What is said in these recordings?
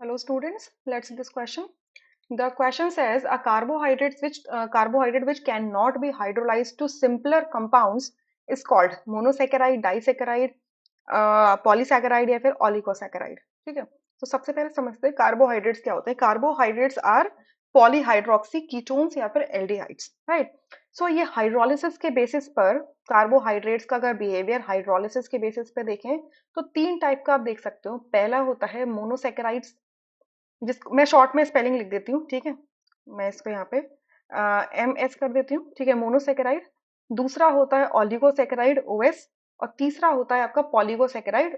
Hello students, let's see this question. The question says a carbohydrate which cannot be hydrolyzed to simpler compounds is called monosaccharide, disaccharide, polysaccharide या फिर oligosaccharide. ठीक है, तो सबसे पहले समझते हैं कार्बोहाइड्रेट्स क्या होते हैं। कार्बोहाइड्रेट्स आर पॉलीहाइड्रोक्सी कीटोन्स या फिर एल्डिहाइड्स, राइट। सो ये हाइड्रोलिसिस के बेसिस पर कार्बोहाइड्रेट्स का अगर बिहेवियर हाइड्रोलिसिस के बेसिस पे देखें तो तीन टाइप का आप देख सकते हो। पहला होता है मोनोसेकेराइड्स, जिसको मैं शॉर्ट में स्पेलिंग लिख देती हूँ। ठीक है, मैं इसको यहाँ पे MS कर देती हूँ। ठीक है, मोनोसेकेराइड। दूसरा होता है ऑलिगोसेकेराइड OS, और तीसरा होता है आपका पॉलीगोसेकेराइड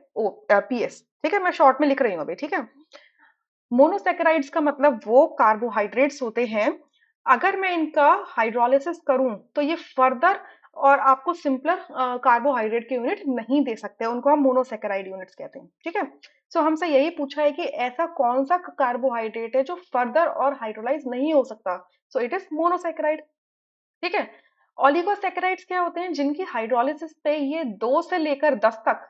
PS। ठीक है, मैं शॉर्ट में लिख रही हूँ अभी। ठीक है, मोनोसेकेराइड्स का मतलब वो कार्बोहाइड्रेट्स होते हैं, अगर मैं इनका हाइड्रोलिसिस करूं तो ये फर्दर और आपको सिंपलर कार्बोहाइड्रेट के यूनिट नहीं दे सकते, उनको हम मोनोसेकेराइड यूनिट्स कहते हैं। ठीक है, सो हमसे यही पूछा है कि ऐसा कौन सा कार्बोहाइड्रेट है जो फर्दर और हाइड्रोलाइज नहीं हो सकता। So it is monosaccharide. ठीक है, ऑलिगोसेकेराइड्स क्या होते हैं, जिनकी हाइड्रोलिसिस पे ये 2 से लेकर 10 तक,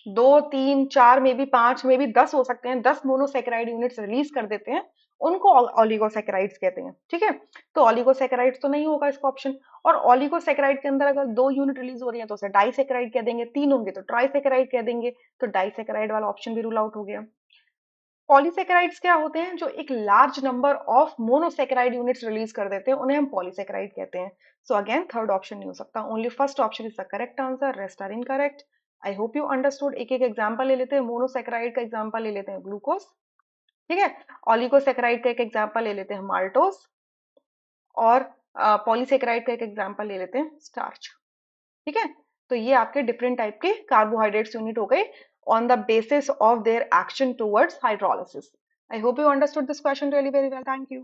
2, 3, 4 में भी 5 में भी 10 हो सकते हैं, 10 मोनोसेकेराइड यूनिट्स रिलीज कर देते हैं, उनको ऑलिगोसेकेराइड्स कहते हैं। ठीक है, तो ऑलिगोसेकेराइड्स तो नहीं होगा इसका ऑप्शन। और ऑलिगोसेकेराइड के अंदर अगर 2 यूनिट रिलीज हो रही है तो उसे डाइसेकेराइड कह देंगे, 3 होंगे तो ट्राइसेकेराइड कह देंगे, तो डाइसेकेराइड वाला ऑप्शन भी रूल आउट हो गया। पॉलीसेकेराइड्स क्या होते हैं, जो एक large number of monosaccharide units release कर देते हैं, उन्हें हम पॉलीसेकेराइड कहते हैं। सो अगेन थर्ड ऑप्शन नहीं हो सकता, only first option is the correct answer, rest are incorrect. I hope you understood. एक एक एग्जांपल ले लेते हैं। मोनोसेकेराइड का एग्जांपल ले लेते हैं ग्लूकोज। ठीक है, ऑलिगोसेकेराइड का एक एग्जांपल ले लेते हैं माल्टोज, और पॉलीसेकेराइड का एक एग्जांपल ले लेते हैं स्टार्च। ठीक है, तो ये आपके डिफरेंट टाइप के कार्बोहाइड्रेट्स यूनिट हो गए on the basis of their action towards hydrolysis. I hope you understood this question really very well. Thank you.